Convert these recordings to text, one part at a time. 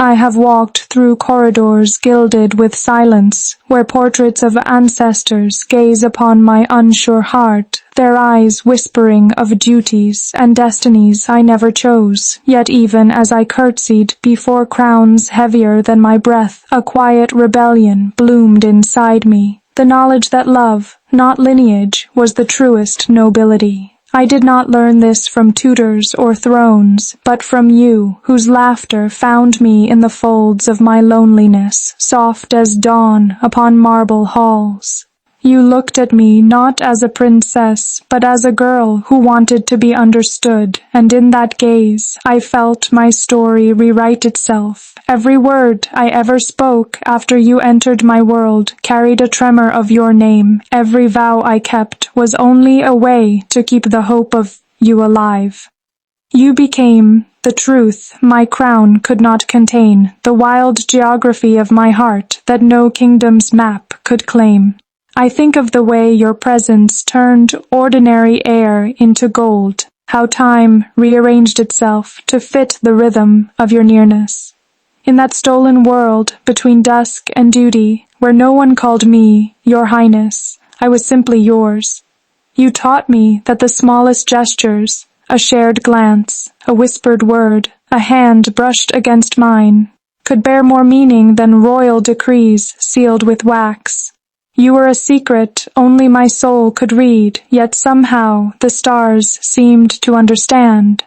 I have walked through corridors gilded with silence, where portraits of ancestors gaze upon my unsure heart, their eyes whispering of duties and destinies I never chose. Yet even as I curtsied before crowns heavier than my breath, a quiet rebellion bloomed inside me, the knowledge that love, not lineage, was the truest nobility. I did not learn this from tutors or thrones, but from you, whose laughter found me in the folds of my loneliness, soft as dawn upon marble halls. You looked at me not as a princess, but as a girl who wanted to be understood, and in that gaze I felt my story rewrite itself. Every word I ever spoke after you entered my world carried a tremor of your name. Every vow I kept was only a way to keep the hope of you alive. You became the truth my crown could not contain, the wild geography of my heart that no kingdom's map could claim. I think of the way your presence turned ordinary air into gold, how time rearranged itself to fit the rhythm of your nearness. In that stolen world between dusk and duty, where no one called me your highness, I was simply yours. You taught me that the smallest gestures, a shared glance, a whispered word, a hand brushed against mine, could bear more meaning than royal decrees sealed with wax. You were a secret only my soul could read, yet somehow the stars seemed to understand.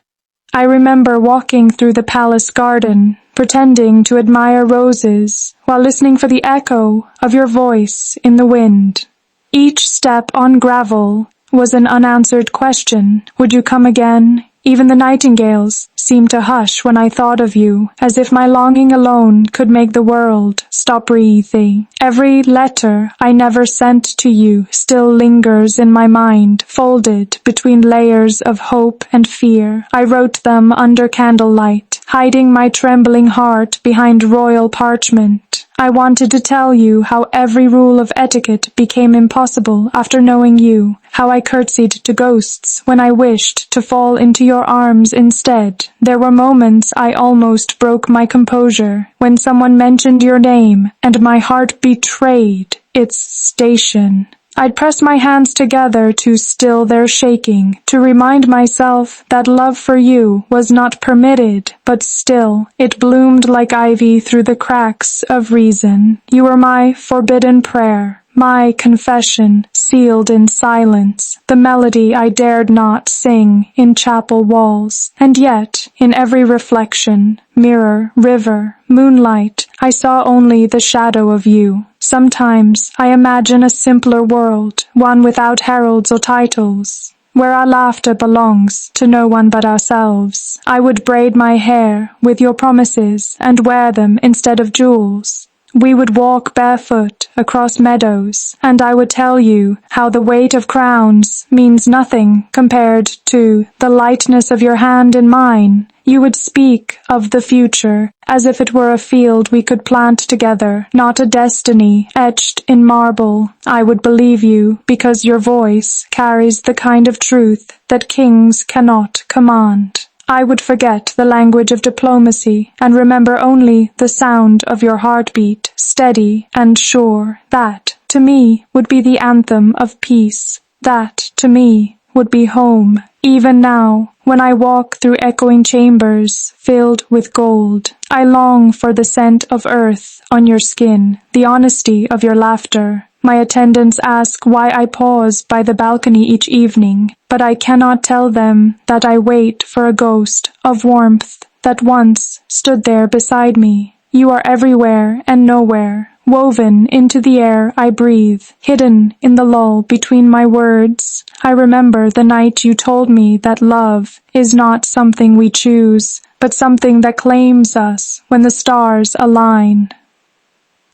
I remember walking through the palace garden, pretending to admire roses, while listening for the echo of your voice in the wind. Each step on gravel was an unanswered question. Would you come again? Even the nightingales seemed to hush when I thought of you, as if my longing alone could make the world stop breathing. Every letter I never sent to you still lingers in my mind, folded between layers of hope and fear. I wrote them under candlelight, hiding my trembling heart behind royal parchment. I wanted to tell you how every rule of etiquette became impossible after knowing you, how I curtsied to ghosts when I wished to fall into your arms instead. There were moments I almost broke my composure when someone mentioned your name, and my heart betrayed its station. I'd press my hands together to still their shaking, to remind myself that love for you was not permitted, but still it bloomed like ivy through the cracks of reason. You were my forbidden prayer, my confession sealed in silence, the melody I dared not sing in chapel walls. And yet, in every reflection, mirror, river, moonlight, I saw only the shadow of you. Sometimes I imagine a simpler world, one without heralds or titles, where our laughter belongs to no one but ourselves. I would braid my hair with your promises and wear them instead of jewels. We would walk barefoot across meadows, and I would tell you how the weight of crowns means nothing compared to the lightness of your hand in mine. You would speak of the future as if it were a field we could plant together, not a destiny etched in marble. I would believe you because your voice carries the kind of truth that kings cannot command. I would forget the language of diplomacy and remember only the sound of your heartbeat, steady and sure. That, to me, would be the anthem of peace. That, to me, would be home. Even now, when I walk through echoing chambers filled with gold, I long for the scent of earth on your skin, the honesty of your laughter. My attendants ask why I pause by the balcony each evening, but I cannot tell them that I wait for a ghost of warmth that once stood there beside me. You are everywhere and nowhere, woven into the air I breathe, hidden in the lull between my words. I remember the night you told me that love is not something we choose, but something that claims us when the stars align.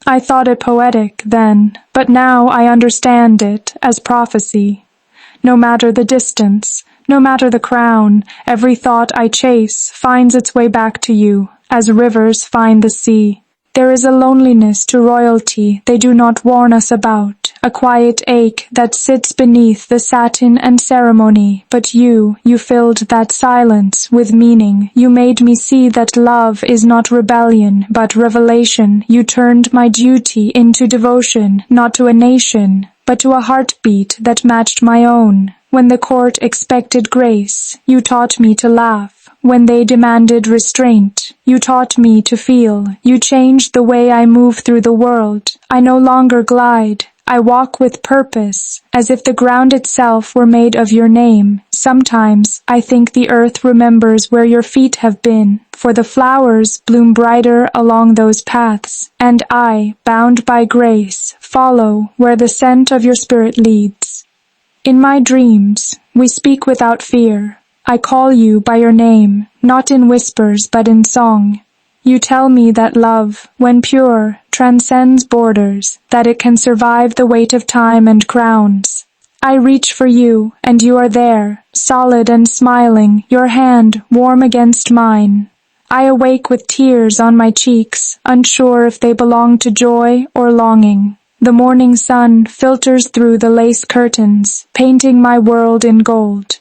I thought it poetic then, but now I understand it as prophecy. No matter the distance, no matter the crown, every thought I chase finds its way back to you, as rivers find the sea. There is a loneliness to royalty they do not warn us about, a quiet ache that sits beneath the satin and ceremony. But you filled that silence with meaning. You made me see that love is not rebellion, but revelation. You turned my duty into devotion, not to a nation, but to a heartbeat that matched my own. When the court expected grace, you taught me to laugh. When they demanded restraint, you taught me to feel. You changed the way I move through the world. I no longer glide. I walk with purpose, as if the ground itself were made of your name. Sometimes I think the earth remembers where your feet have been, for the flowers bloom brighter along those paths, and I, bound by grace, follow where the scent of your spirit leads. In my dreams, we speak without fear. I call you by your name, not in whispers but in song. You tell me that love, when pure, transcends borders, that it can survive the weight of time and crowns. I reach for you, and you are there, solid and smiling, your hand warm against mine. I awake with tears on my cheeks, unsure if they belong to joy or longing. The morning sun filters through the lace curtains, painting my world in gold.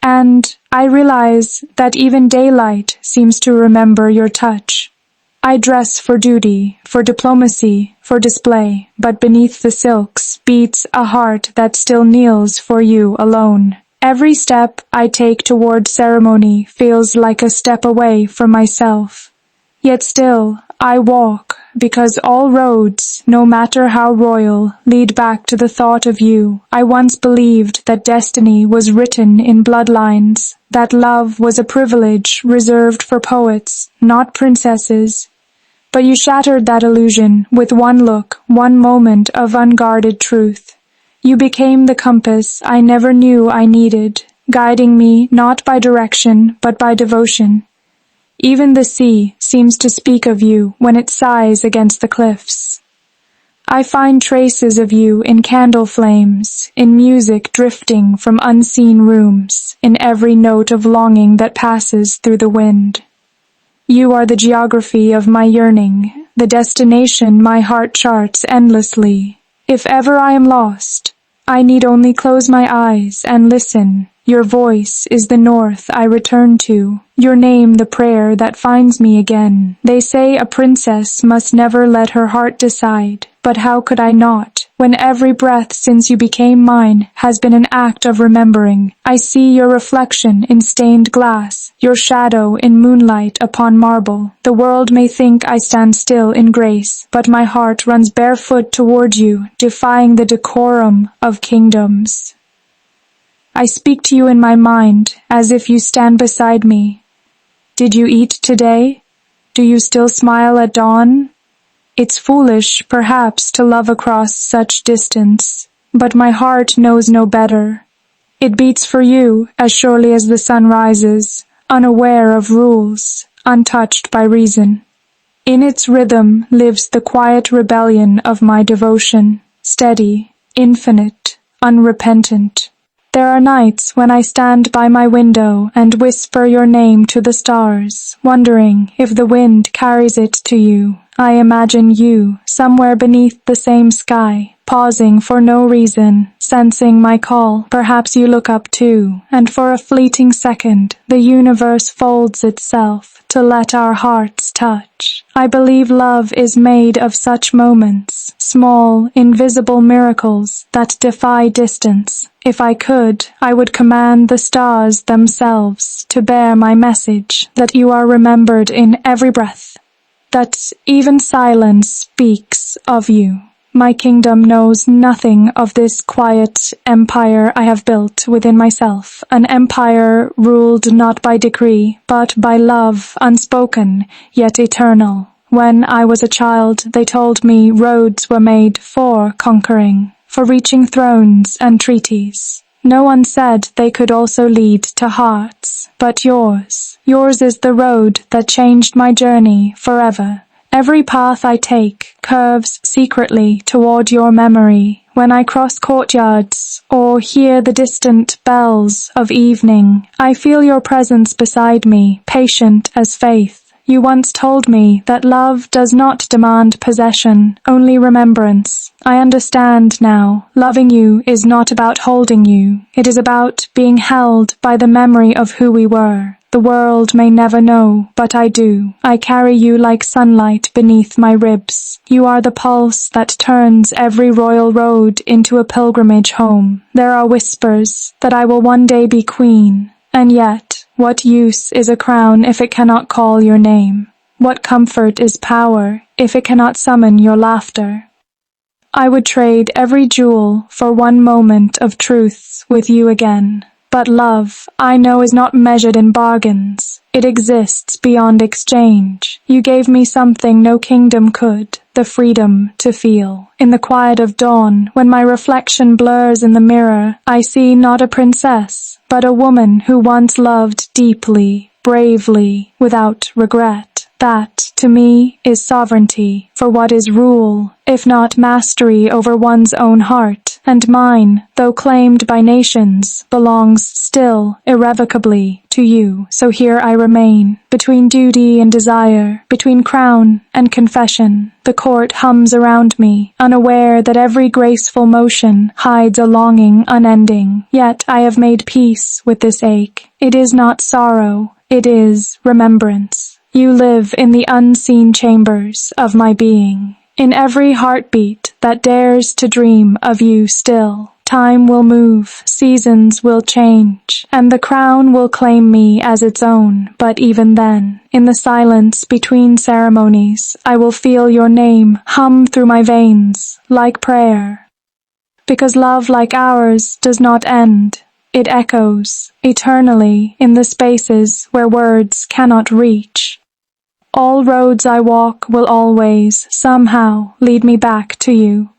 And I realize that even daylight seems to remember your touch. I dress for duty, for diplomacy, for display, but beneath the silks beats a heart that still kneels for you alone. Every step I take toward ceremony feels like a step away from myself. Yet still, I walk, because all roads, no matter how royal, lead back to the thought of you. I once believed that destiny was written in bloodlines, that love was a privilege reserved for poets, not princesses. But you shattered that illusion with one look, one moment of unguarded truth. You became the compass I never knew I needed, guiding me not by direction, but by devotion. Even the sea seems to speak of you when it sighs against the cliffs. I find traces of you in candle flames, in music drifting from unseen rooms, in every note of longing that passes through the wind. You are the geography of my yearning, the destination my heart charts endlessly. If ever I am lost, I need only close my eyes and listen. Your voice is the north I return to, your name the prayer that finds me again. They say a princess must never let her heart decide, but how could I not, when every breath since you became mine has been an act of remembering? I see your reflection in stained glass, your shadow in moonlight upon marble. The world may think I stand still in grace, but my heart runs barefoot toward you, defying the decorum of kingdoms. I speak to you in my mind, as if you stand beside me. Did you eat today? Do you still smile at dawn? It's foolish, perhaps, to love across such distance, but my heart knows no better. It beats for you as surely as the sun rises, unaware of rules, untouched by reason. In its rhythm lives the quiet rebellion of my devotion, steady, infinite, unrepentant. There are nights when I stand by my window and whisper your name to the stars, wondering if the wind carries it to you. I imagine you, somewhere beneath the same sky, pausing for no reason, sensing my call. Perhaps you look up too, and for a fleeting second, the universe folds itself to let our hearts touch. I believe love is made of such moments, small, invisible miracles that defy distance. If I could, I would command the stars themselves to bear my message, that you are remembered in every breath, that even silence speaks of you. My kingdom knows nothing of this quiet empire I have built within myself, an empire ruled not by decree, but by love unspoken, yet eternal. When I was a child, they told me roads were made for conquering, for reaching thrones and treaties. No one said they could also lead to hearts, but yours is the road that changed my journey forever. Every path I take curves secretly toward your memory. When I cross courtyards or hear the distant bells of evening, I feel your presence beside me, patient as faith. You once told me that love does not demand possession, only remembrance. I understand now. Loving you is not about holding you. It is about being held by the memory of who we were. The world may never know, but I do. I carry you like sunlight beneath my ribs. You are the pulse that turns every royal road into a pilgrimage home. There are whispers that I will one day be queen, and yet, what use is a crown if it cannot call your name? What comfort is power if it cannot summon your laughter? I would trade every jewel for one moment of truth with you again. But love, I know, is not measured in bargains. It exists beyond exchange. You gave me something no kingdom could, the freedom to feel. In the quiet of dawn, when my reflection blurs in the mirror, I see not a princess, but a woman who once loved deeply, bravely, without regret. That, to me, is sovereignty, for what is rule, if not mastery over one's own heart? And mine, though claimed by nations, belongs still, irrevocably, to you. So here I remain, between duty and desire, between crown and confession. The court hums around me, unaware that every graceful motion hides a longing unending. Yet I have made peace with this ache. It is not sorrow, it is remembrance. You live in the unseen chambers of my being, in every heartbeat that dares to dream of you still. Time will move, seasons will change, and the crown will claim me as its own. But even then, in the silence between ceremonies, I will feel your name hum through my veins like prayer. Because love like ours does not end. It echoes eternally in the spaces where words cannot reach. All roads I walk will always, somehow, lead me back to you.